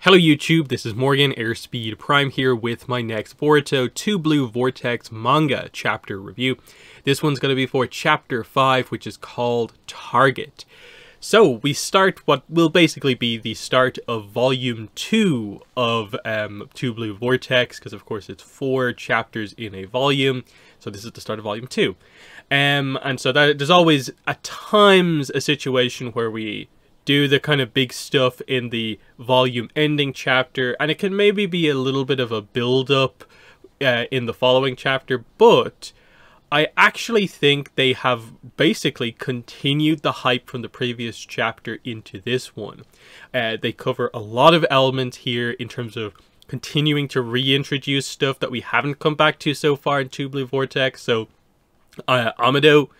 Hello YouTube, this is Morgan, Airspeed Prime here with my next Boruto 2 Blue Vortex Manga chapter review. This one's going to be for chapter 5, which is called Target. So we start what will basically be the start of volume 2 of 2 Blue Vortex, because of course it's 4 chapters in a volume, so this is the start of volume 2. And so there's always at times a situation where we do the kind of big stuff in the volume ending chapter, and it can maybe be a little bit of a build-up in the following chapter, but I actually think they have basically continued the hype from the previous chapter into this one. They cover a lot of elements here in terms of continuing to reintroduce stuff that we haven't come back to so far in 2 Blue Vortex. So Amado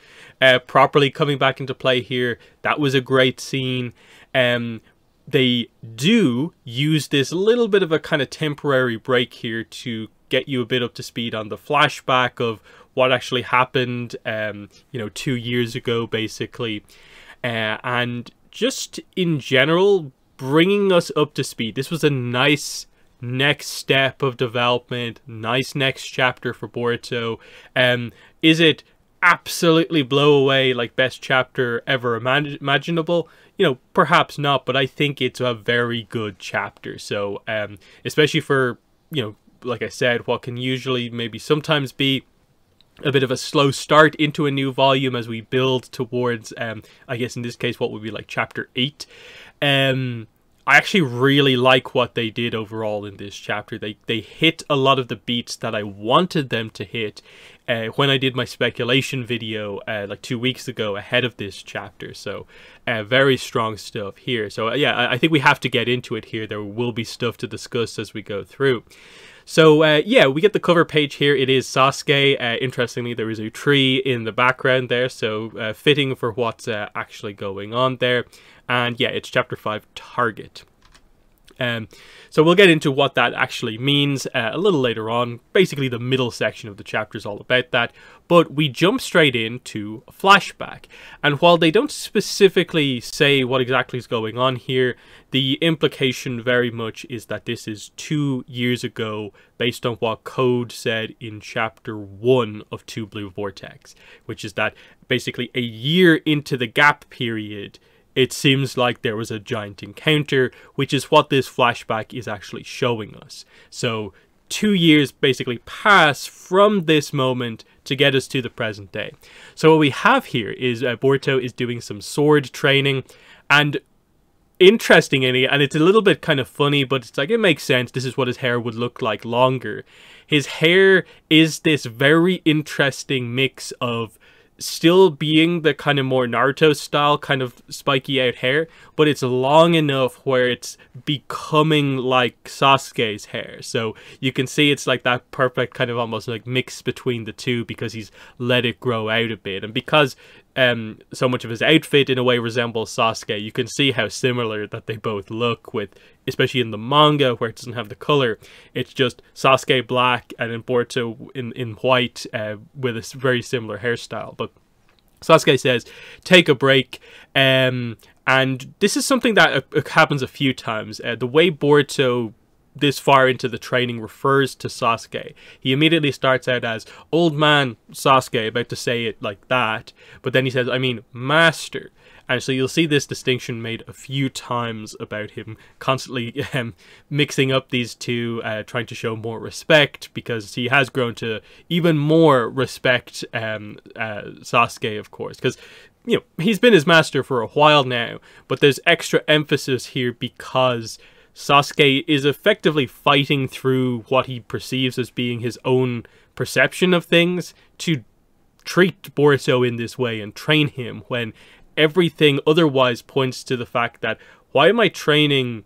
properly coming back into play here. That was a great scene. They do use this little bit of a kind of temporary break here to get you a bit up to speed on the flashback of what actually happened 2 years ago basically, and just in general bringing us up to speed. This was a nice next step of development, nice next chapter for Boruto. Is it absolutely blow away like best chapter ever imaginable? Perhaps not, but I think it's a very good chapter. So especially for, like I said, what can usually maybe sometimes be a bit of a slow start into a new volume as we build towards I guess in this case what would be like chapter 8. I actually really like what they did overall in this chapter. They hit a lot of the beats that I wanted them to hit when I did my speculation video like 2 weeks ago ahead of this chapter. So very strong stuff here. So yeah, I think we have to get into it here. There will be stuff to discuss as we go through. So yeah, we get the cover page here. It is Sasuke. Interestingly, there is a tree in the background there, so fitting for what's actually going on there. And yeah, it's chapter 5, Target. So we'll get into what that actually means a little later on. Basically, the middle section of the chapter is all about that. But we jump straight into a flashback. And while they don't specifically say what exactly is going on here, the implication very much is that this is 2 years ago, based on what Code said in chapter 1 of 2 Blue Vortex, which is that basically a year into the gap period, it seems like there was a giant encounter, which is what this flashback is actually showing us. So 2 years basically pass from this moment to get us to the present day. So what we have here is Boruto is doing some sword training, and interestingly, and it's a little bit kind of funny, but it's like it makes sense. This is what his hair would look like longer. His hair is this very interesting mix of still being the kind of more Naruto style kind of spiky out hair, but it's long enough where it's becoming like Sasuke's hair. So you can see it's like that perfect kind of almost like mix between the two, because he's let it grow out a bit, and because so much of his outfit in a way resembles Sasuke, you can see how similar that they both look, with especially in the manga where it doesn't have the color. It's just Sasuke black and in Boruto in white with a very similar hairstyle. But Sasuke says, take a break. And this is something that happens a few times. The way Boruto this far into the training refers to Sasuke, he immediately starts out as old man Sasuke, about to say it like that, but then he says, I mean master. And so you'll see this distinction made a few times about him constantly mixing up these two, trying to show more respect, because he has grown to even more respect Sasuke, of course, because he's been his master for a while now, but there's extra emphasis here because Sasuke is effectively fighting through what he perceives as being his own perception of things to treat Boruto in this way and train him, when everything otherwise points to the fact that, why am I training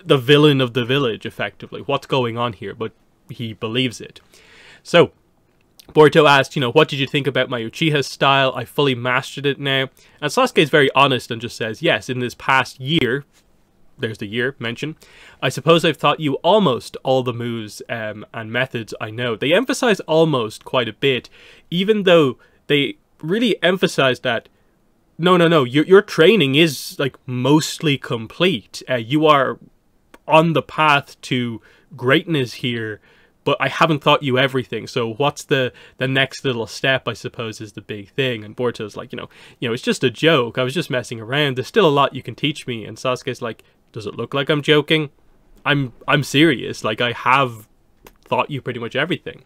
the villain of the village, effectively? What's going on here? But he believes it. So Boruto asked, what did you think about my Uchiha style? I fully mastered it now. And Sasuke is very honest and just says, yes, in this past year, there's the year mentioned, I suppose I've taught you almost all the moves and methods I know. They emphasize almost quite a bit, even though they really emphasize that no, your training is like mostly complete. You are on the path to greatness here, but I haven't taught you everything. So what's the next little step, I suppose, is the big thing. And Boruto's like, it's just a joke. I was just messing around. There's still a lot you can teach me. And Sasuke's like, does it look like I'm joking? I'm serious. Like, I have taught you pretty much everything.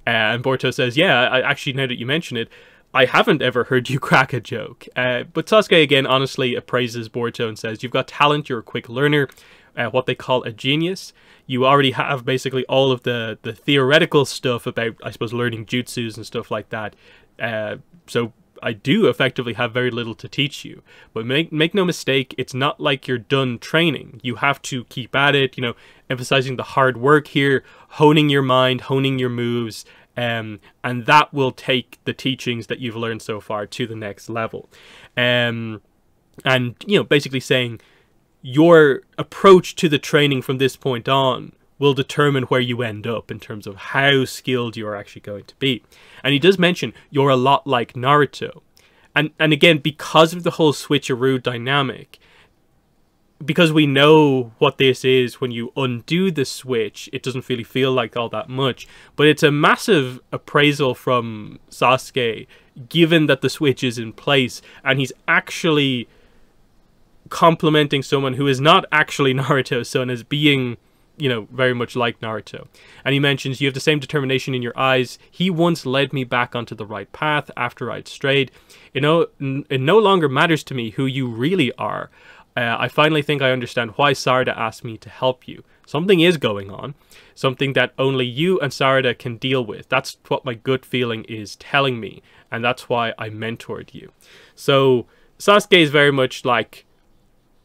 And Boruto says, yeah, actually, now that you mention it, I haven't ever heard you crack a joke. But Sasuke, again, honestly appraises Boruto and says, you've got talent, you're a quick learner, what they call a genius. You already have basically all of the theoretical stuff about, I suppose, learning jutsus and stuff like that. So I do effectively have very little to teach you. But make no mistake, it's not like you're done training. You have to keep at it, emphasizing the hard work here, honing your mind, honing your moves, and that will take the teachings that you've learned so far to the next level. And, basically saying your approach to the training from this point on will determine where you end up in terms of how skilled you are actually going to be. And he does mention you're a lot like Naruto. And again, because of the whole switcheroo dynamic, because we know what this is when you undo the switch, it doesn't really feel like all that much. But it's a massive appraisal from Sasuke, given that the switch is in place, and he's actually complimenting someone who is not actually Naruto's son as being, very much like Naruto. And he mentions, you have the same determination in your eyes. He once led me back onto the right path after I'd strayed. It no longer matters to me who you really are. I finally think I understand why Sarada asked me to help you. Something is going on. Something that only you and Sarada can deal with. That's what my gut feeling is telling me. And that's why I mentored you. So Sasuke is very much like,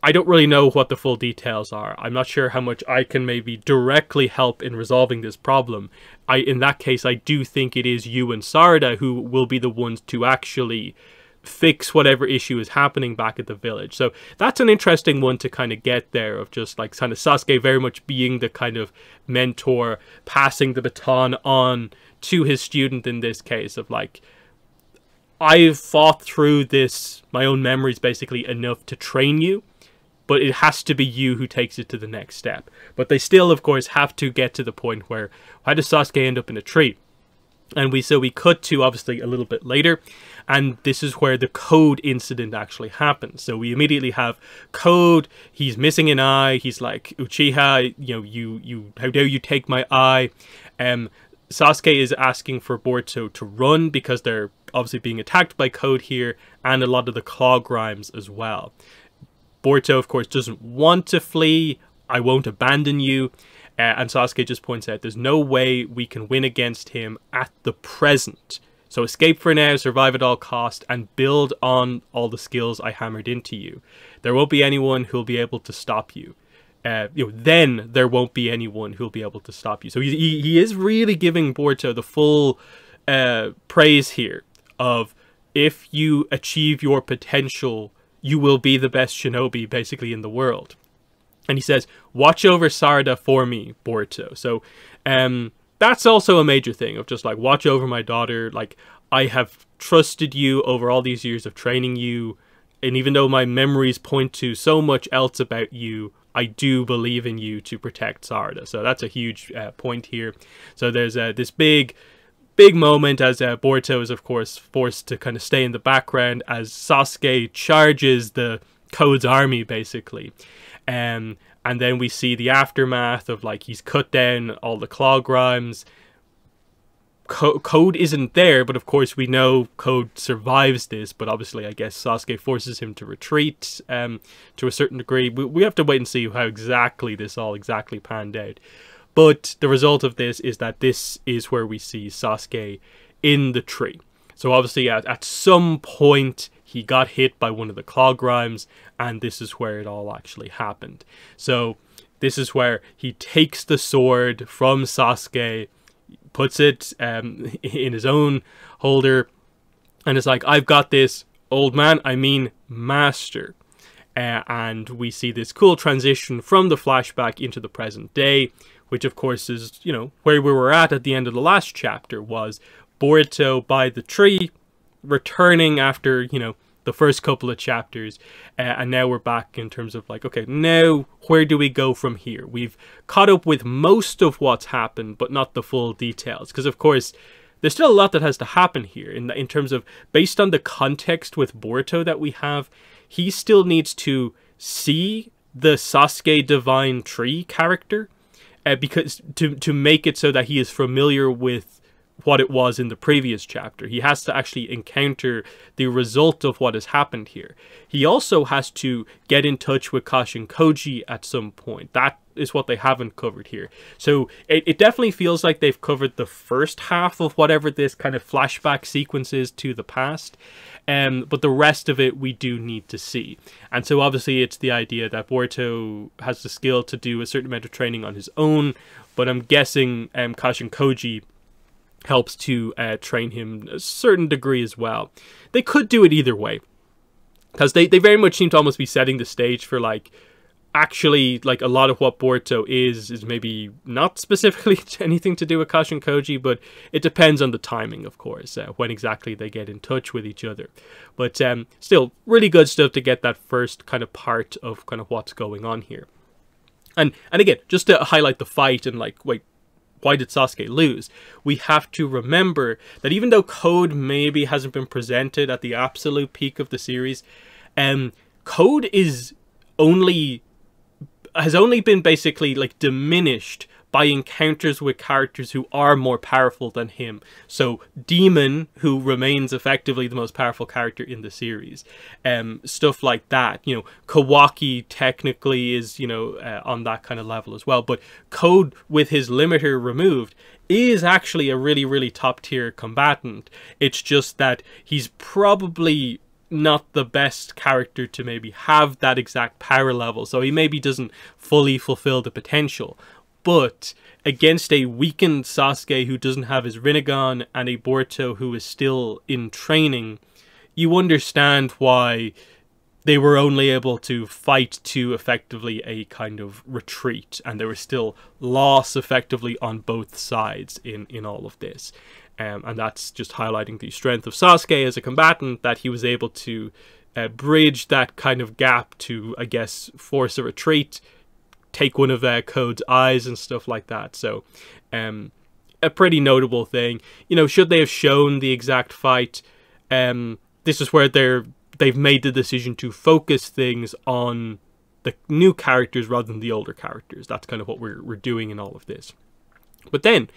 I don't really know what the full details are. I'm not sure how much I can maybe directly help in resolving this problem. In that case, I do think it is you and Sarada who will be the ones to actually fix whatever issue is happening back at the village. So that's an interesting one to kind of get there, of just like kind of Sasuke very much being the kind of mentor, passing the baton on to his student in this case, of like, I've fought through this, my own memories basically, enough to train you, but it has to be you who takes it to the next step. But they still, of course, have to get to the point where, how does Sasuke end up in a tree? And we cut to, obviously, a little bit later, and this is where the Code incident actually happens. So we immediately have Code, he's missing an eye, he's like, Uchiha, you how dare you take my eye? Sasuke is asking for Boruto to run because they're obviously being attacked by Code here, and a lot of the claw grimes as well. Boruto, of course, doesn't want to flee. I won't abandon you. And Sasuke just points out there's no way we can win against him at the present. So escape for now, survive at all cost, and build on all the skills I hammered into you. There won't be anyone who'll be able to stop you. Then there won't be anyone who'll be able to stop you. So he is really giving Boruto the full praise here of, if you achieve your potential, you will be the best shinobi basically in the world. And he says, watch over Sarada for me, Boruto. So that's also a major thing of just like, watch over my daughter. Like, I have trusted you over all these years of training you. And even though my memories point to so much else about you, I do believe in you to protect Sarada. So that's a huge point here. So there's this big moment as Boruto is, of course, forced to kind of stay in the background as Sasuke charges the Code's army, basically. And then we see the aftermath of, like, he's cut down all the claw grimes. Code isn't there, but of course we know Code survives this, but obviously I guess Sasuke forces him to retreat to a certain degree. We have to wait and see how exactly this all exactly panned out. But the result of this is that this is where we see Sasuke in the tree. So obviously at some point he got hit by one of the claw grimes, and this is where it all actually happened. So this is where he takes the sword from Sasuke, puts it in his own holder, and it's like, I've got this, old man, I mean master. And we see this cool transition from the flashback into the present day, which of course is, where we were at the end of the last chapter, was Boruto by the tree, returning after, the first couple of chapters, and now we're back in terms of like, okay, now where do we go from here? We've caught up with most of what's happened, but not the full details, because of course there's still a lot that has to happen here in terms of, based on the context with Boruto that we have, he still needs to see the Sasuke Divine Tree character, because to make it so that he is familiar with what it was in the previous chapter. He has to actually encounter the result of what has happened here. He also has to get in touch with Kashin Koji at some point. That is what they haven't covered here. So it definitely feels like they've covered the first half of whatever this kind of flashback sequence is to the past. But the rest of it we do need to see. And so obviously it's the idea that Boruto has the skill to do a certain amount of training on his own, but I'm guessing Kashin Koji helps to train him a certain degree as well. They could do it either way, because they very much seem to almost be setting the stage for like, actually, like a lot of what Boruto is maybe not specifically anything to do with Kashin Koji, but it depends on the timing, of course, when exactly they get in touch with each other. But still, really good stuff to get that first kind of part of kind of what's going on here. And again, just to highlight the fight and like, wait, why did Sasuke lose? We have to remember that even though Code maybe hasn't been presented at the absolute peak of the series, Code has only been basically like diminished by encounters with characters who are more powerful than him. So Demon, who remains effectively the most powerful character in the series, stuff like that. You know, Kawaki technically is, you know, on that kind of level as well. But Code, with his limiter removed, is actually a really, really top tier combatant. It's just that he's probably not the best character to maybe have that exact power level. So he maybe doesn't fully fulfill the potential. But against a weakened Sasuke who doesn't have his Rinnegan and a Boruto who is still in training, you understand why they were only able to fight to effectively a kind of retreat, and there was still loss effectively on both sides in all of this. And that's just highlighting the strength of Sasuke as a combatant, that he was able to bridge that kind of gap to, I guess, force a retreat, take one of Code's eyes and stuff like that. So a pretty notable thing. You know, should they have shown the exact fight, this is where they've made the decision to focus things on the new characters rather than the older characters. That's kind of what we're doing in all of this. But then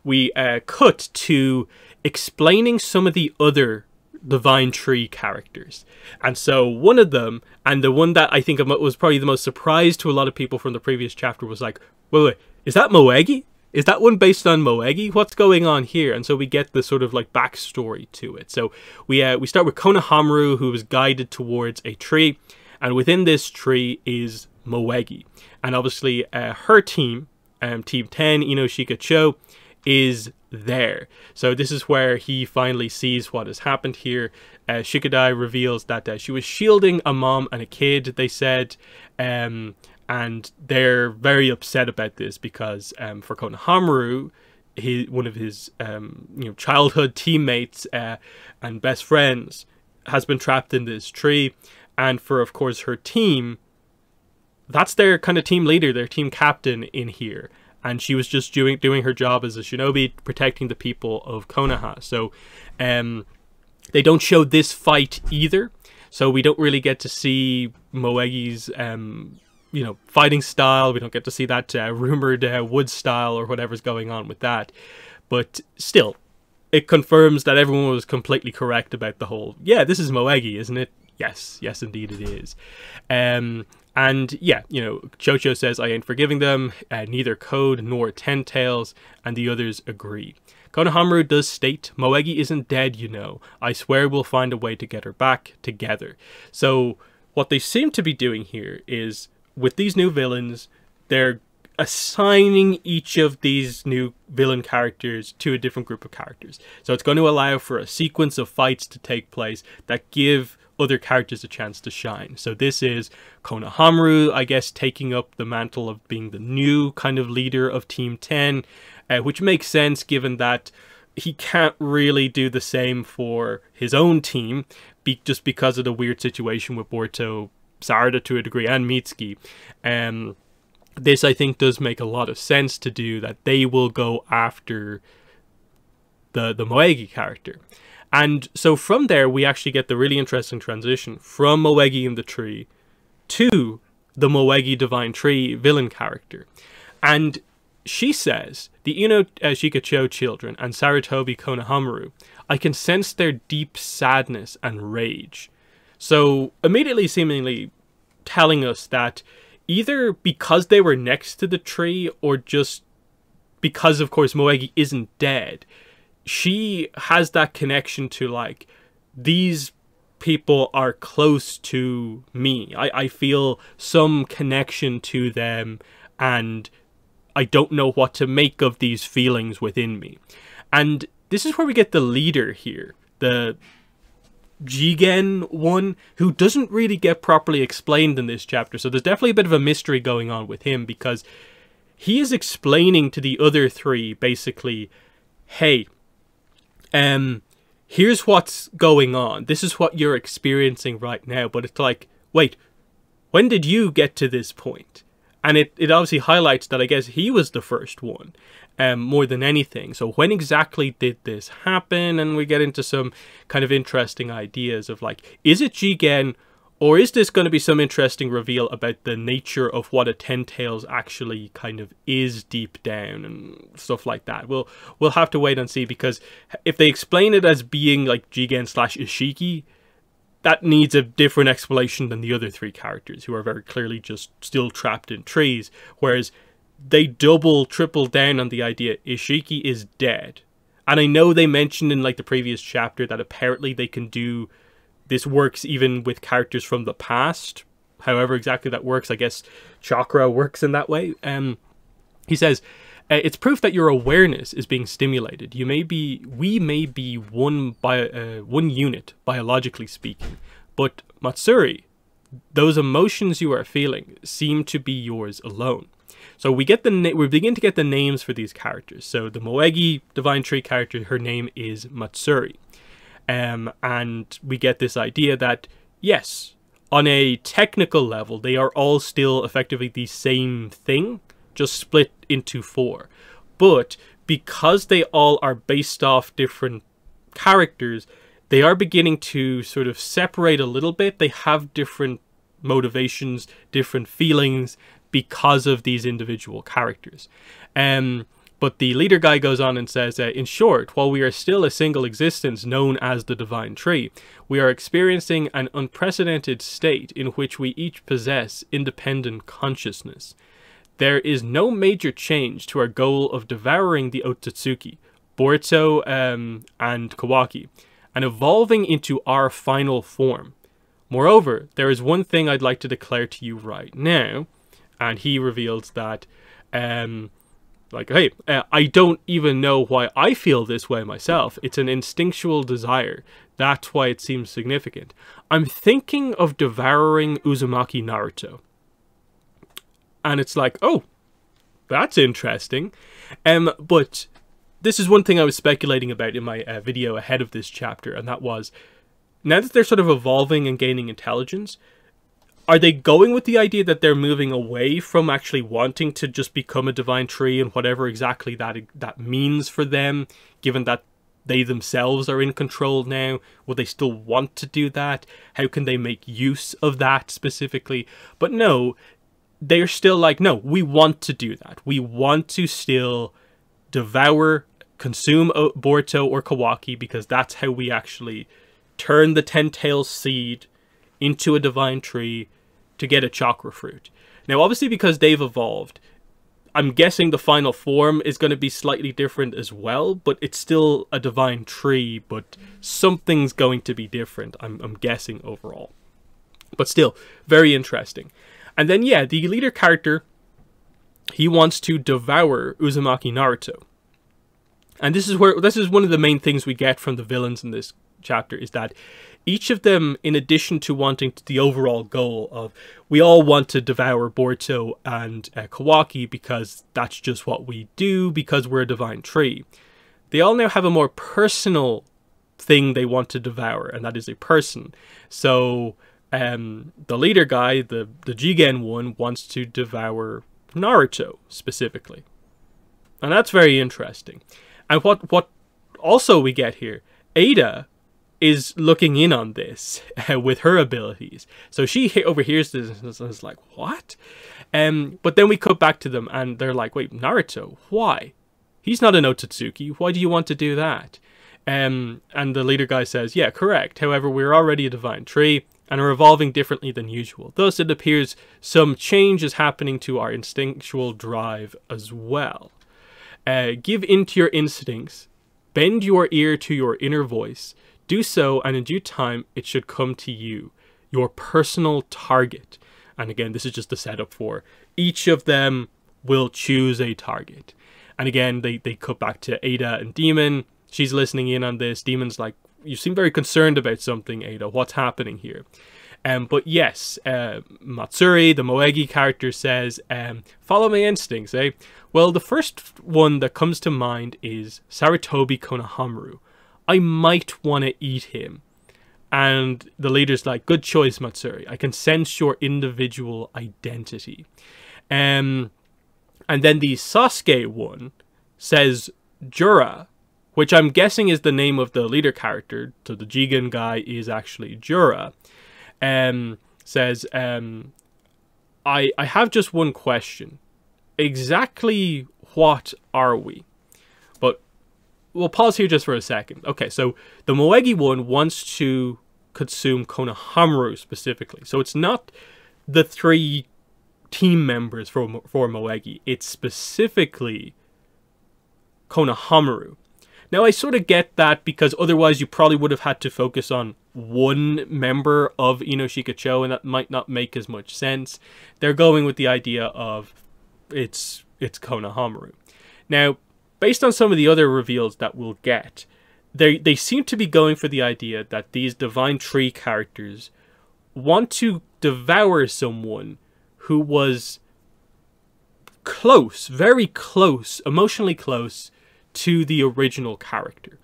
we cut to explaining some of the other Divine Tree characters. And so one of them, and the one that I think was probably the most surprise to a lot of people from the previous chapter, was like, wait, is that Moegi? Is that one based on Moegi? What's going on here? And so we get the sort of like backstory to it. So we start with Konohamaru, who was guided towards a tree, and within this tree is Moegi. And obviously her team, Team 10, Inoshika Cho, is there. So this is where he finally sees what has happened here. Shikadai reveals that she was shielding a mom and a kid, they said, and they're very upset about this because for Konohamaru, one of his childhood teammates and best friends has been trapped in this tree, and for, of course, her team, that's their kind of team leader, their team captain in here. And she was just doing her job as a shinobi, protecting the people of Konoha. So they don't show this fight either. So we don't really get to see Moegi's fighting style. We don't get to see that rumored wood style or whatever's going on with that. But still, it confirms that everyone was completely correct about the whole, yeah, this is Moegi, isn't it? Yes, indeed it is. And yeah, Chocho says, I ain't forgiving them, neither Code nor Ten Tails, and the others agree. Konohamaru does state, Moegi isn't dead, I swear we'll find a way to get her back together. So what they seem to be doing here is, with these new villains, they're assigning each of these new villain characters to a different group of characters. So it's going to allow for a sequence of fights to take place that give other characters a chance to shine. So this is Konohamaru, I guess, taking up the mantle of being the new kind of leader of Team 10, which makes sense given that he can't really do the same for his own team, just because of the weird situation with Boruto, Sarada to a degree, and Mitsuki. This, I think, does make a lot of sense to do, that they will go after the Moegi character. And so from there, we actually get the really interesting transition from Moegi in the tree to the Moegi Divine Tree villain character. And she says, the Ino Shikacho children and Sarutobi Konohamaru, I can sense their deep sadness and rage. So immediately seemingly telling us that either because they were next to the tree, or just because, of course, Moegi isn't dead, she has that connection to, like, these people are close to me. I feel some connection to them, and I don't know what to make of these feelings within me. And this is where we get the leader here, the Jigen one, who doesn't really get properly explained in this chapter. So there's definitely a bit of a mystery going on with him, because he is explaining to the other three, basically, hey, here's what's going on. This is what you're experiencing right now. But it's like, wait, when did you get to this point? And it obviously highlights that I guess he was the first one, more than anything. So when exactly did this happen? And we get into some kind of interesting ideas of, like, is it Jigen, or is this going to be some interesting reveal about the nature of what a Ten Tails actually kind of is deep down and stuff like that? We'll have to wait and see, because if they explain it as being like Jigen / Ishiki, that needs a different explanation than the other three characters, who are very clearly just still trapped in trees. Whereas they triple down on the idea Ishiki is dead. And I know they mentioned in, like, the previous chapter that apparently they can do this works even with characters from the past. However exactly that works, I guess chakra works in that way. He says, it's proof that your awareness is being stimulated. We may be one unit, biologically speaking. But Matsuri, those emotions you are feeling seem to be yours alone. So we begin to get the names for these characters. So the Moegi Divine Tree character, her name is Matsuri. And we get this idea that, yes, on a technical level, they are all still effectively the same thing, just split into 4. But because they all are based off different characters, they are beginning to sort of separate a little bit. They have different motivations, different feelings because of these individual characters. But the leader guy goes on and says, in short, while we are still a single existence known as the Divine Tree, we are experiencing an unprecedented state in which we each possess independent consciousness. There is no major change to our goal of devouring the Otsutsuki, Boruto, and Kawaki, and evolving into our final form. Moreover, there is one thing I'd like to declare to you right now, and he reveals that, like, hey, I don't even know why I feel this way myself. It's an instinctual desire. That's why it seems significant. I'm thinking of devouring Uzumaki Naruto. And it's like, oh, that's interesting. But this is one thing I was speculating about in my video ahead of this chapter, and that was, now that they're sort of evolving and gaining intelligence, are they going with the idea that they're moving away from actually wanting to just become a divine tree, and whatever exactly that means for them, given that they themselves are in control now? Will they still want to do that? How can they make use of that specifically? But no, they're still like, no, we want to do that. We want to still devour, consume Boruto or Kawaki, because that's how we actually turn the Ten Tails seed into a divine tree to get a chakra fruit. Now, obviously, because they've evolved, I'm guessing the final form is going to be slightly different as well, but it's still a divine tree, but something's going to be different, I'm guessing, overall. But still, very interesting. And then, yeah, the leader character, he wants to devour Uzumaki Naruto. And this is one of the main things we get from the villains in this chapter, is that each of them, in addition to wanting the overall goal of, we all want to devour Boruto and Kawaki because that's just what we do, because we're a divine tree, they all now have a more personal thing they want to devour, and that is a person. So the leader guy, the Jigen one, wants to devour Naruto specifically, and that's very interesting. And what also we get here, Ada is looking in on this with her abilities. So she overhears this and is like, what? But then we cut back to them and they're like, wait, Naruto, why? He's not an Otsutsuki. Why do you want to do that? And the leader guy says, yeah, correct. However, we're already a divine tree and are evolving differently than usual. Thus, it appears some change is happening to our instinctual drive as well. Give in to your instincts. Bend your ear to your inner voice. Do so, and in due time, it should come to you, your personal target. And again, this is just the setup for each of them will choose a target. And again, they cut back to Ada and Demon. She's listening in on this. Demon's like, you seem very concerned about something, Ada. What's happening here? But yes, Matsuri, the Moegi character, says, follow my instincts, eh? Well, the first one that comes to mind is Sarutobi Konohamaru. I might want to eat him. And the leader's like, good choice, Matsuri. I can sense your individual identity. And then the Sasuke one says Jura, which I'm guessing is the name of the leader character. So the Jigen guy is actually Jura. Says, I have just one question. Exactly what are we? But we'll pause here just for a second. Okay, so the Moegi one wants to consume Konohamaru specifically. So it's not the 3 team members for Moegi. It's specifically Konohamaru. Now, I sort of get that because otherwise you probably would have had to focus on one member of Inoshikacho, and that might not make as much sense. They're going with the idea of it's Konohamaru. Now, based on some of the other reveals that we'll get, they seem to be going for the idea that these Divine Tree characters want to devour someone who was close, very close, emotionally close to the original character.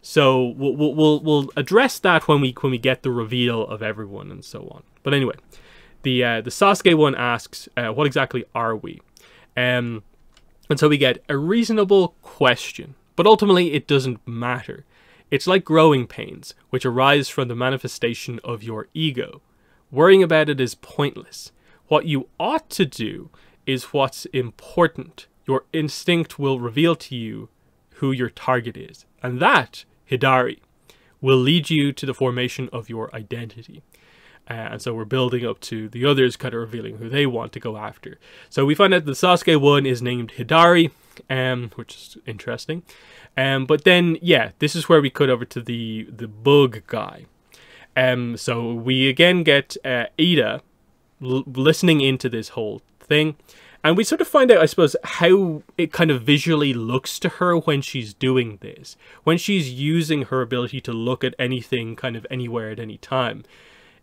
So we'll address that when we get the reveal of everyone and so on. But anyway, the Sasuke one asks, what exactly are we? And so we get a reasonable question, but ultimately it doesn't matter. It's like growing pains, which arise from the manifestation of your ego. Worrying about it is pointless. What you ought to do is what's important. Your instinct will reveal to you who your target is. And that, Hidari, will lead you to the formation of your identity. And so we're building up to the others kind of revealing who they want to go after. So we find out the Sasuke one is named Hidari, which is interesting. But then, yeah, this is where we cut over to the bug guy. So we again get Ada listening into this whole thing. And we sort of find out, I suppose, how it kind of visually looks to her when she's doing this. When she's using her ability to look at anything kind of anywhere at any time.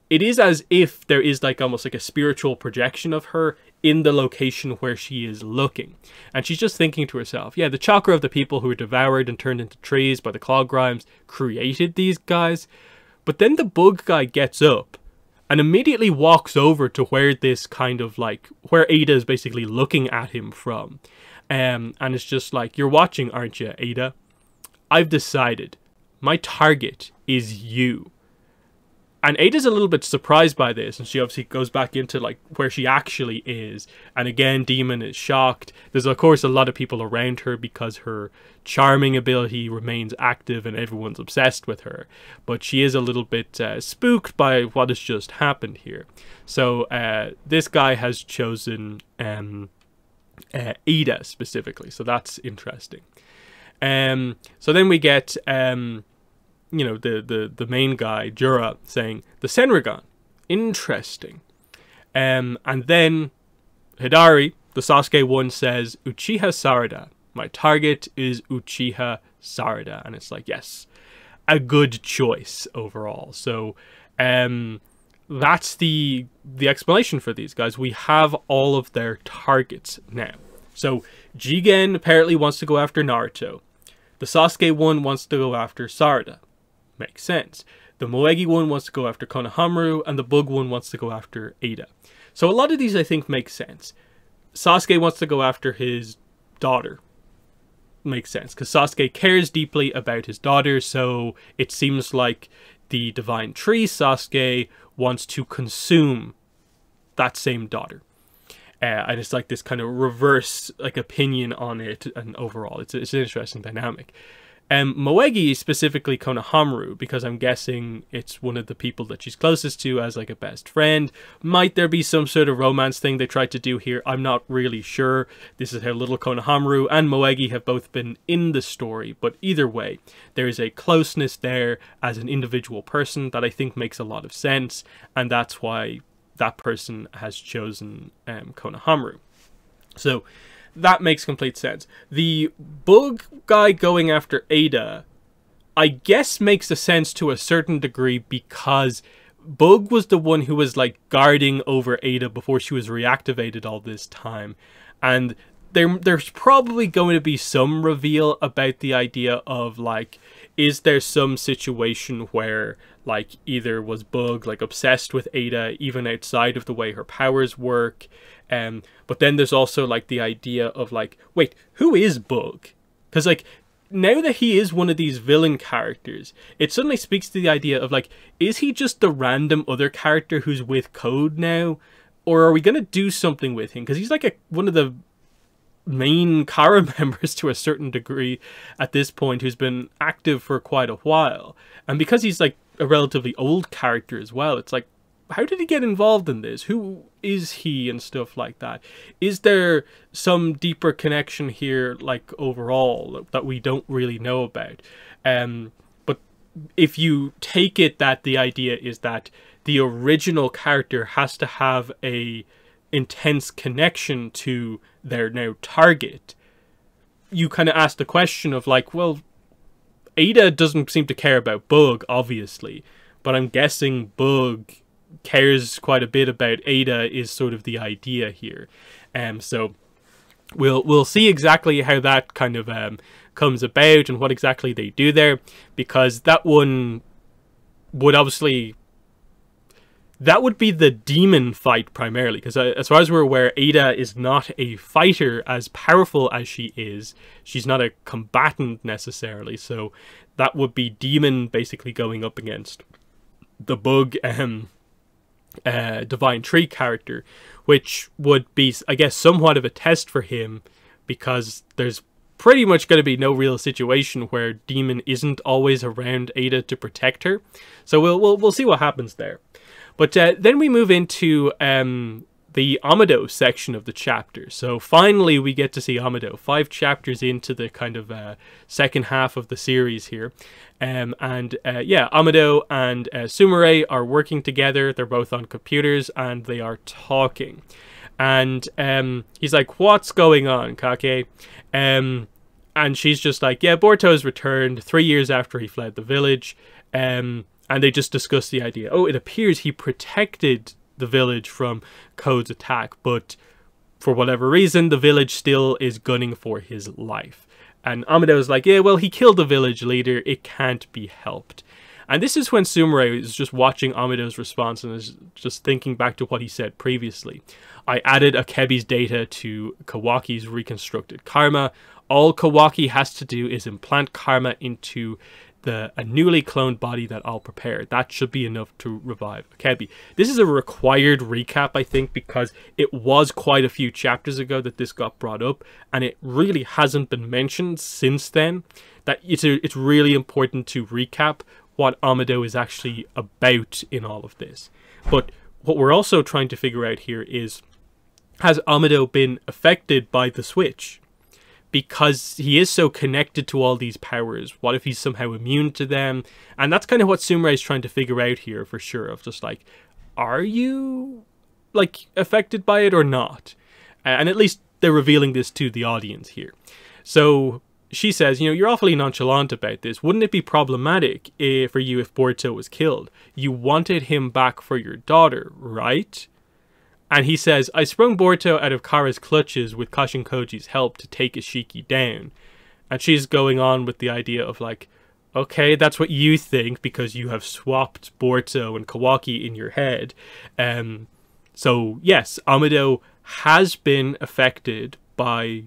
It is as if there is like almost like a spiritual projection of her in the location where she is looking. And she's just thinking to herself, yeah, the chakra of the people who were devoured and turned into trees by the Clog Grimes created these guys. But then the bug guy gets up and immediately walks over to where this kind of like, where Ada is basically looking at him from. And it's just like, you're watching, aren't you, Ada? I've decided. My target is you. And Ada's a little bit surprised by this, and she obviously goes back into like where she actually is. And again, Demon is shocked. There's of course a lot of people around her because her charming ability remains active and everyone's obsessed with her. But she is a little bit spooked by what has just happened here. So this guy has chosen Ada specifically, so that's interesting. So then we get you know, the main guy, Jura, saying, the Senrigan, interesting. And then Hidari, the Sasuke one, says, Uchiha Sarada. My target is Uchiha Sarada. And it's like, yes, a good choice overall. So that's the explanation for these guys. We have all of their targets now. So Jigen apparently wants to go after Naruto. The Sasuke one wants to go after Sarada. Makes sense. The Moegi one wants to go after Konohamaru, and the Bug one wants to go after Ada. So a lot of these I think make sense. Sasuke wants to go after his daughter. Makes sense, because Sasuke cares deeply about his daughter, so it seems like the Divine Tree Sasuke wants to consume that same daughter. And it's like this kind of reverse like opinion on it, and overall it's an interesting dynamic. Moegi, specifically Konohamaru, because I'm guessing it's one of the people that she's closest to as like a best friend. Might there be some sort of romance thing they tried to do here? I'm not really sure. This is how little Konohamaru and Moegi have both been in the story, but either way, there is a closeness there as an individual person that I think makes a lot of sense, and that's why that person has chosen Konohamaru. So that makes complete sense. The Bug guy going after Ada, I guess makes a sense to a certain degree, because Bug was the one who was like guarding over Ada before she was reactivated all this time. And there's probably going to be some reveal about the idea of like, is there some situation where like either was Bug like obsessed with Ada even outside of the way her powers work? But then there's also like the idea of like, wait, who is Bug? Because like now that he is one of these villain characters, it suddenly speaks to the idea of like, is he just the random other character who's with Code now? Or are we going to do something with him? Because he's like one of the main Kara members to a certain degree at this point, who's been active for quite a while. And because he's like a relatively old character as well, it's like, how did he get involved in this? Who is he and stuff like that? Is there some deeper connection here, like overall, that we don't really know about? But if you take it that the idea is that the original character has to have a intense connection to their now target, you kind of ask the question of like, well, Ada doesn't seem to care about Bug, obviously, but I'm guessing Bug cares quite a bit about Ada is sort of the idea here. So we'll see exactly how that kind of comes about and what exactly they do there, because that one would obviously, that would be the demon fight primarily, because as far as we're aware, Ada is not a fighter as powerful as she is. She's not a combatant necessarily, so that would be demon basically going up against the Bug Divine Tree character, which would be, I guess, somewhat of a test for him, because there's pretty much going to be no real situation where Demon isn't always around Ada to protect her. So we'll see what happens there. But then we move into the Amado section of the chapter. So finally we get to see Amado, 5 chapters into the kind of second half of the series here. Yeah, Amado and Sumire are working together. They're both on computers and they are talking. And he's like, what's going on, Kake? And she's just like, yeah, Boruto's returned 3 years after he fled the village. And they just discuss the idea. Oh, it appears he protected the village from Code's attack, but for whatever reason, the village still is gunning for his life. And Amado's like, yeah, well, he killed the village leader. It can't be helped. And this is when Sumire is just watching Amado's response and is just thinking back to what he said previously. I added Akebi's data to Kawaki's reconstructed karma. All Kawaki has to do is implant karma into a newly cloned body that I'll prepare. That should be enough to revive Akebi. This is a required recap, I think, because it was quite a few chapters ago that this got brought up, and it really hasn't been mentioned since then. That it's really important to recap what Amado is actually about in all of this. But what we're also trying to figure out here is, has Amado been affected by the switch? Because he is so connected to all these powers, what if he's somehow immune to them? And that's kind of what Sumire is trying to figure out here, for sure, of just like, are you like affected by it or not? And at least they're revealing this to the audience here. So she says, you know, you're awfully nonchalant about this. Wouldn't it be problematic for you if Boruto was killed? You wanted him back for your daughter, right? And he says, I sprung Boruto out of Kara's clutches with Kashin Koji's help to take Ishiki down. And she's going on with the idea of like, okay, that's what you think because you have swapped Boruto and Kawaki in your head. So yes, Amado has been affected by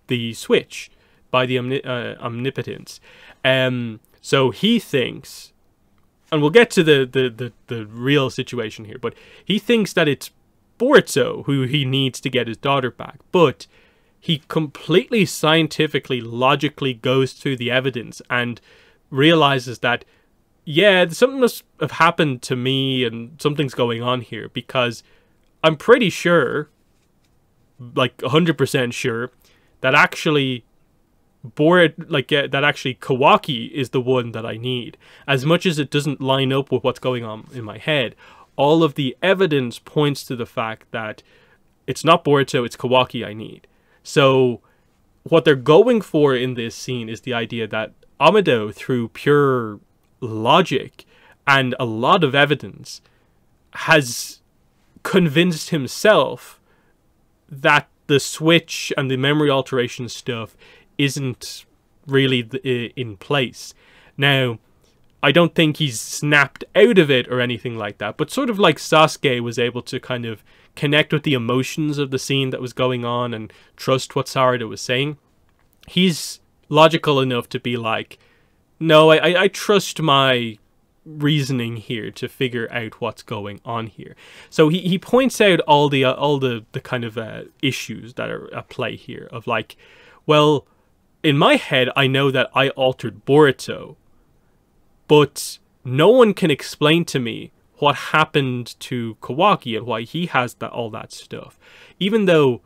the switch, by the omnipotence. So he thinks, and we'll get to the real situation here, but he thinks that it's Boruto who he needs to get his daughter back. But he completely scientifically, logically goes through the evidence and realizes that, yeah, something must have happened to me and something's going on here, because I'm pretty sure, like 100% sure, that actually that actually Kawaki is the one that I need. As much as it doesn't line up with what's going on in my head, all of the evidence points to the fact that it's not Boruto, it's Kawaki I need. So what they're going for in this scene is the idea that Amado, through pure logic and a lot of evidence, has convinced himself that the switch and the memory alteration stuff isn't really in place. Now, I don't think he's snapped out of it or anything like that, but sort of like Sasuke was able to kind of connect with the emotions of the scene that was going on and trust what Sarada was saying, he's logical enough to be like, no, I trust my reasoning here to figure out what's going on here. So he points out all the kind of issues that are at play here of like, well, in my head I know that I altered Boruto, but no one can explain to me what happened to Kawaki and why he has all that stuff, even though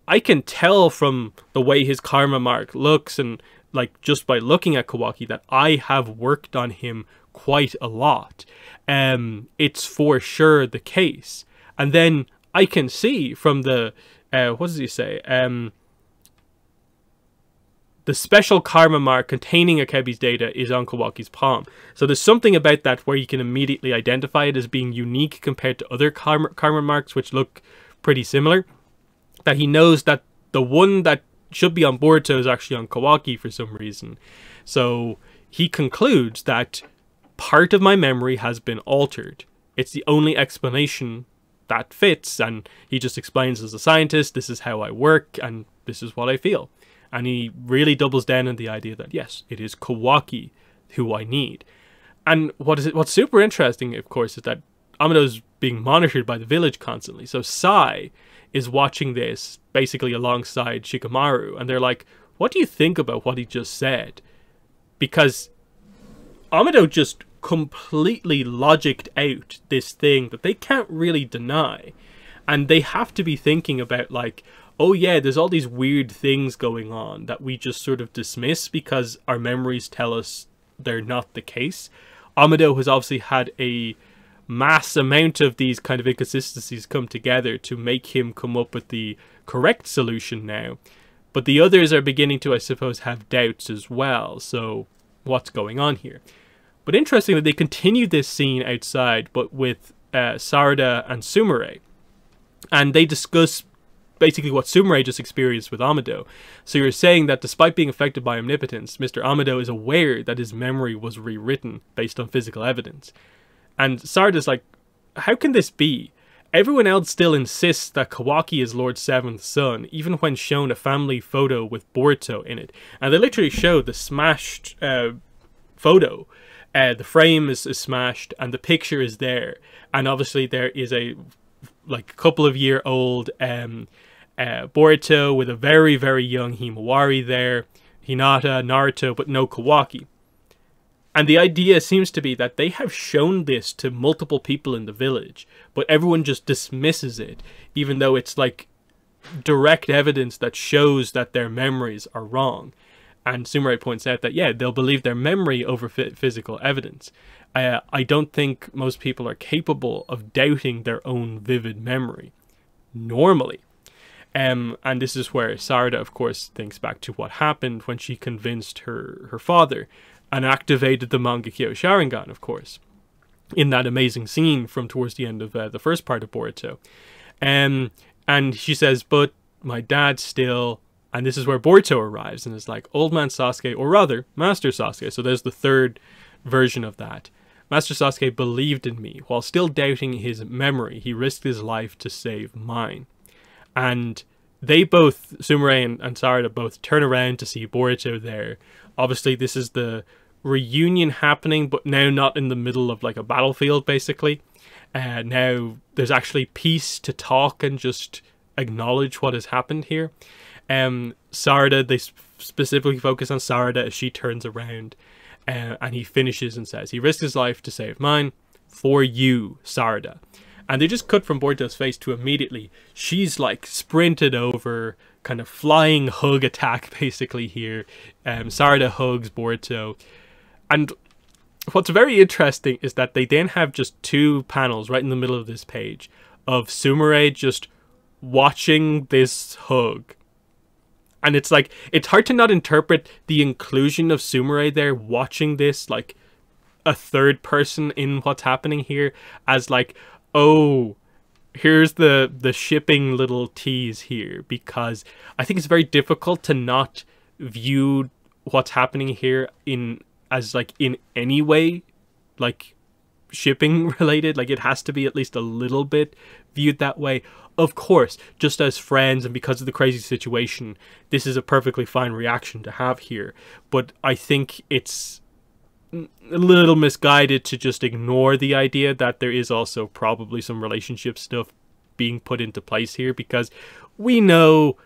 I can tell from the way his karma mark looks and like just by looking at Kawaki that I have worked on him quite a lot. It's for sure the case. And then I can see from the what does he say? The special karma mark containing Akebi's data is on Kawaki's palm. So there's something about that where you can immediately identify it as being unique compared to other karma marks which look pretty similar. That he knows that the one that should be on Boruto is actually on Kawaki for some reason. So he concludes that part of my memory has been altered. It's the only explanation that fits, and he just explains, as a scientist, this is how I work and this is what I feel. And he really doubles down on the idea that yes, it is Kawaki who I need. And what's super interesting, of course, is that Amado's being monitored by the village constantly. So Sai is watching this basically alongside Shikamaru, and they're like, what do you think about what he just said? Because Amado just completely logicked out this thing that they can't really deny. And they have to be thinking about like, oh yeah, there's all these weird things going on that we just sort of dismiss because our memories tell us they're not the case. Amado has obviously had a mass amount of these kind of inconsistencies come together to make him come up with the correct solution now. But the others are beginning to, I suppose, have doubts as well. So what's going on here? But interestingly, they continue this scene outside, but with Sarada and Sumire. And they discuss basically what Sumire just experienced with Amado. So you're saying that despite being affected by omnipotence, Mr. Amado is aware that his memory was rewritten based on physical evidence. And Sarada's like, how can this be? Everyone else still insists that Kawaki is Lord Seven's son, even when shown a family photo with Boruto in it. And they literally show the smashed photo. The frame is smashed and the picture is there. And obviously there is a couple of year old Boruto with a very, very young Himawari there. Hinata, Naruto, but no Kawaki. And the idea seems to be that they have shown this to multiple people in the village, but everyone just dismisses it, even though it's like direct evidence that shows that their memories are wrong. And Sumire points out that, yeah, they'll believe their memory over physical evidence. I don't think most people are capable of doubting their own vivid memory, normally. And this is where Sarada, of course, thinks back to what happened when she convinced her father and activated the Mangekyo Sharingan, of course, in that amazing scene from towards the end of the first part of Boruto. And she says, but my dad still And this is where Boruto arrives and is like, Old Man Sasuke, or rather, Master Sasuke. So there's the third version of that. Master Sasuke believed in me. While still doubting his memory, he risked his life to save mine. And they both, Sumire and Sarada, both turn around to see Boruto there. Obviously, this is the reunion happening, but now not in the middle of like a battlefield, basically. Now there's actually peace to talk and just acknowledge what has happened here. Sarada, they specifically focus on Sarada as she turns around, and he finishes and says, he risked his life to save mine for you, Sarada. And they just cut from Boruto's face to immediately, she's like sprinted over, kind of flying hug attack basically here. Sarada hugs Boruto. And what's very interesting is that they then have just two panels right in the middle of this page of Sumire just watching this hug. And it's like, it's hard to not interpret the inclusion of Sumire there watching this like a third person in what's happening here as like, oh, here's the shipping little tease here, because I think it's very difficult to not view what's happening here as like in any way like shipping related. Like it has to be at least a little bit viewed that way. Of course, just as friends and because of the crazy situation, this is a perfectly fine reaction to have here. But I think it's a little misguided to just ignore the idea that there is also probably some relationship stuff being put into place here, because we know,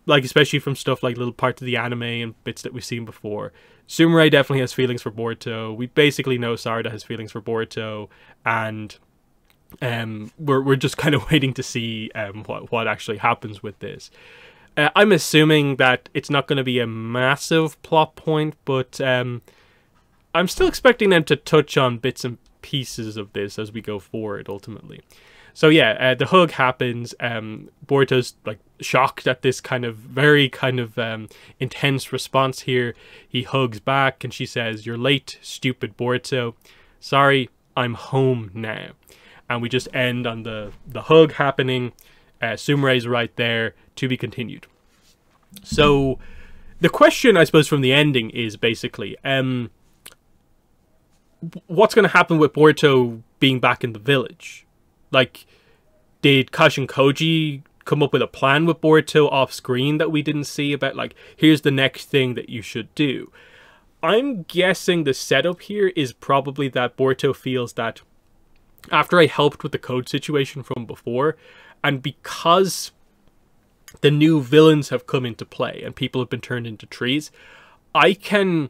like especially from stuff like little parts of the anime and bits that we've seen before, Sumire definitely has feelings for Boruto. We basically know Sarada has feelings for Boruto, and we're just kind of waiting to see what actually happens with this. I'm assuming that it's not going to be a massive plot point, but I'm still expecting them to touch on bits and pieces of this as we go forward, ultimately. So yeah, the hug happens. Boruto's like shocked at this kind of very intense response here. He hugs back and she says, "You're late, stupid Boruto. Sorry, I'm home now." And we just end on the hug happening. Sumire's right there, to be continued. So the question, I suppose, from the ending is basically, what's going to happen with Boruto being back in the village? Like, did Kashin Koji come up with a plan with Boruto off screen that we didn't see about, like, here's the next thing that you should do? I'm guessing the setup here is probably that Boruto feels that after I helped with the code situation from before, and because the new villains have come into play and people have been turned into trees, I can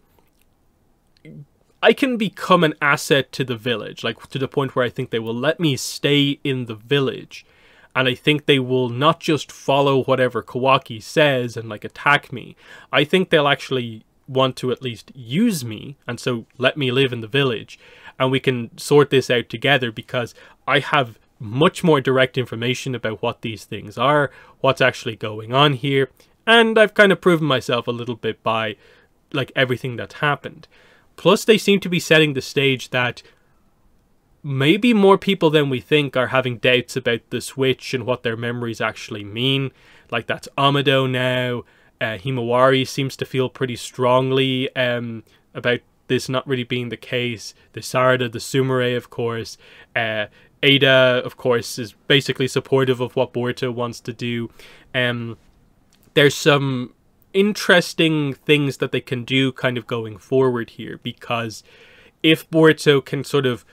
become an asset to the village, like to the point where I think they will let me stay in the village, and I think they will not just follow whatever Kawaki says and like attack me. I think they'll actually want to at least use me, and so let me live in the village, and we can sort this out together, because I have much more direct information about what these things are, what's actually going on here, and I've kind of proven myself a little bit by like everything that's happened. Plus, they seem to be setting the stage that maybe more people than we think are having doubts about the Switch and what their memories actually mean. Like, that's Amado now. Himawari seems to feel pretty strongly about this not really being the case. The Sarada, the Sumire, of course. Ada, of course, is basically supportive of what Boruto wants to do. There's some interesting things that they can do kind of going forward here, because if Boruto can sort of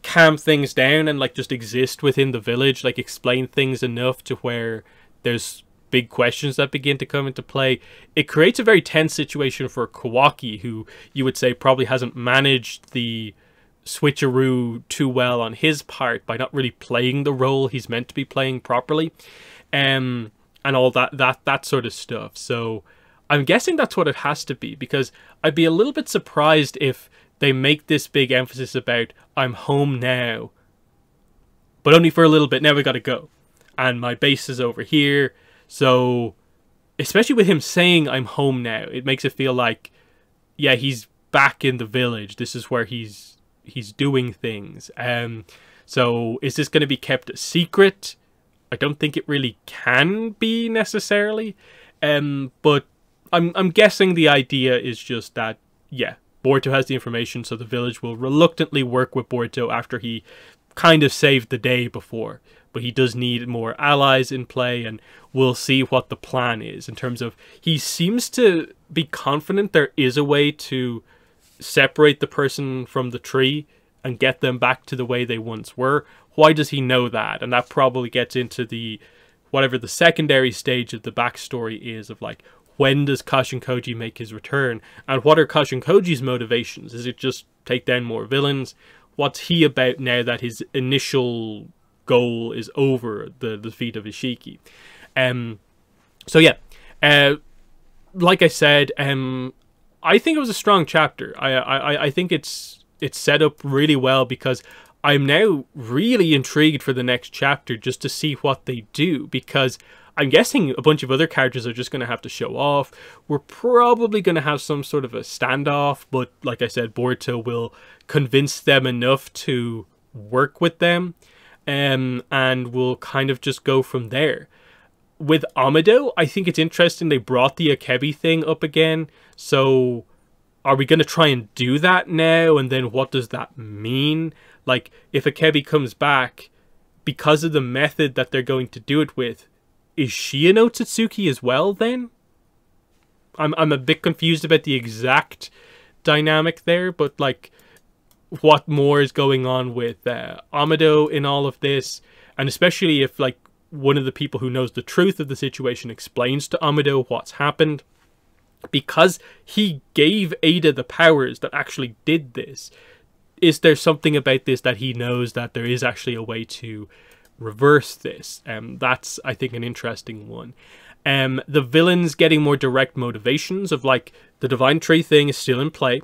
calm things down and like just exist within the village, like explain things enough to where there's big questions that begin to come into play, it creates a very tense situation for Kawaki, who you would say probably hasn't managed the switcheroo too well on his part by not really playing the role he's meant to be playing properly, and all that sort of stuff. So I'm guessing that's what it has to be, because I'd be a little bit surprised if they make this big emphasis about I'm home now, but only for a little bit. Now we gotta go, and my base is over here. So especially with him saying I'm home now, it makes it feel like, yeah, he's back in the village. This is where he's doing things. So is this going to be kept a secret? I don't think it really can be necessarily. But I'm guessing the idea is just that, yeah, Boruto has the information, so the village will reluctantly work with Boruto after he kind of saved the day before. But he does need more allies in play, and we'll see what the plan is in terms of, he seems to be confident there is a way to separate the person from the tree and get them back to the way they once were. Why does he know that? And that probably gets into the, whatever the secondary stage of the backstory is, of like, when does Kashin Koji make his return? And what are Kashin Koji's motivations? Is it just take down more villains? What's he about now that his initial goal is over, the defeat of Ishiki? So yeah, like I said, I think it was a strong chapter. I think it's set up really well, because I'm now really intrigued for the next chapter just to see what they do, because I'm guessing a bunch of other characters are just going to have to show off. We're probably going to have some sort of a standoff, but like I said, Boruto will convince them enough to work with them, and we'll kind of just go from there. With Amado, I think it's interesting they brought the Akebi thing up again, so are we going to try and do that now? And then what does that mean? Like, if Akebi comes back, because of the method that they're going to do it with, is she an Otsutsuki as well then? I'm a bit confused about the exact dynamic there, but like, what more is going on with Amado in all of this? And especially if like one of the people who knows the truth of the situation explains to Amado what's happened, because he gave Ada the powers that actually did this. Is there something about this that he knows that there is actually a way to reverse this? That's, I think, an interesting one. The villains getting more direct motivations of like, the Divine Tree thing is still in play.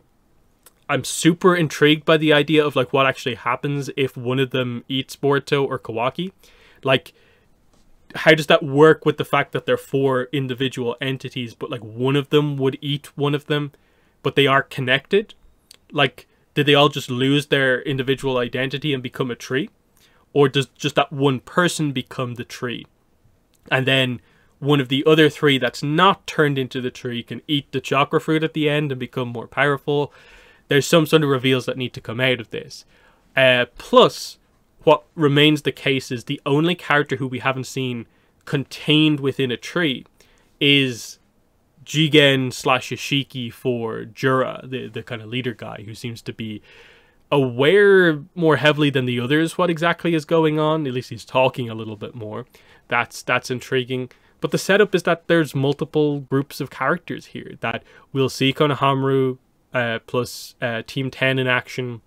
I'm super intrigued by the idea of like what actually happens if one of them eats Boruto or Kawaki. Like, how does that work with the fact that they're 4 individual entities, but like one of them would eat one of them, but they are connected? Like, did they all just lose their individual identity and become a tree? Or does just that one person become the tree? And then one of the other 3 that's not turned into the tree can eat the chakra fruit at the end and become more powerful. There's some sort of reveals that need to come out of this. Plus, what remains the case is the only character who we haven't seen contained within a tree is Jigen / Ishiki for Jura, the kind of leader guy who seems to be aware more heavily than the others what exactly is going on. At least he's talking a little bit more. That's intriguing. But the setup is that there's multiple groups of characters here, that we'll see Konohamaru plus Team 10 in action.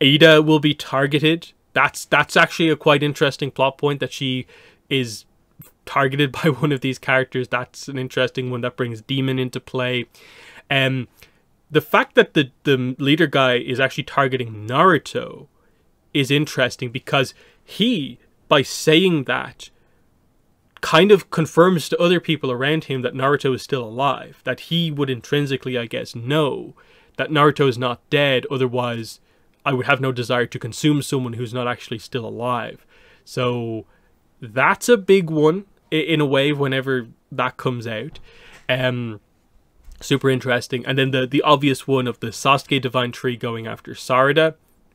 Ada will be targeted. That's actually a quite interesting plot point, that she is targeted by one of these characters. That's an interesting one that brings Demon into play. The fact that the leader guy is actually targeting Naruto is interesting, because he, by saying that, kind of confirms to other people around him that Naruto is still alive. That he would intrinsically, I guess, know that Naruto is not dead, otherwise I would have no desire to consume someone who's not actually still alive. So that's a big one in a way whenever that comes out. Super interesting. And then the obvious one of the Sasuke Divine Tree going after Sarada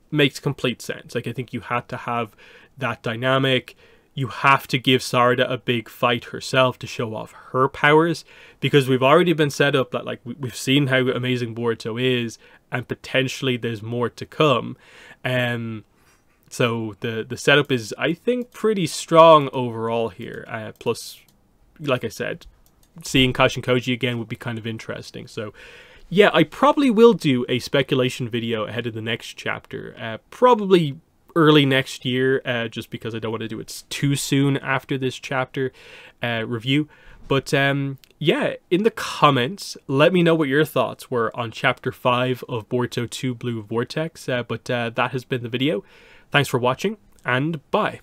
makes complete sense. Like, I think you had to have that dynamic. You have to give Sarada a big fight herself to show off her powers, because we've already been set up that, like, we've seen how amazing Boruto is, and potentially there's more to come. So the setup is, I think, pretty strong overall here. Plus, like I said, seeing Kashin Koji again would be kind of interesting. So yeah, I probably will do a speculation video ahead of the next chapter. Probably early next year, just because I don't want to do it too soon after this chapter review. But yeah, in the comments, let me know what your thoughts were on Chapter 5 of Boruto 2 Blue Vortex. But that has been the video. Thanks for watching, and bye.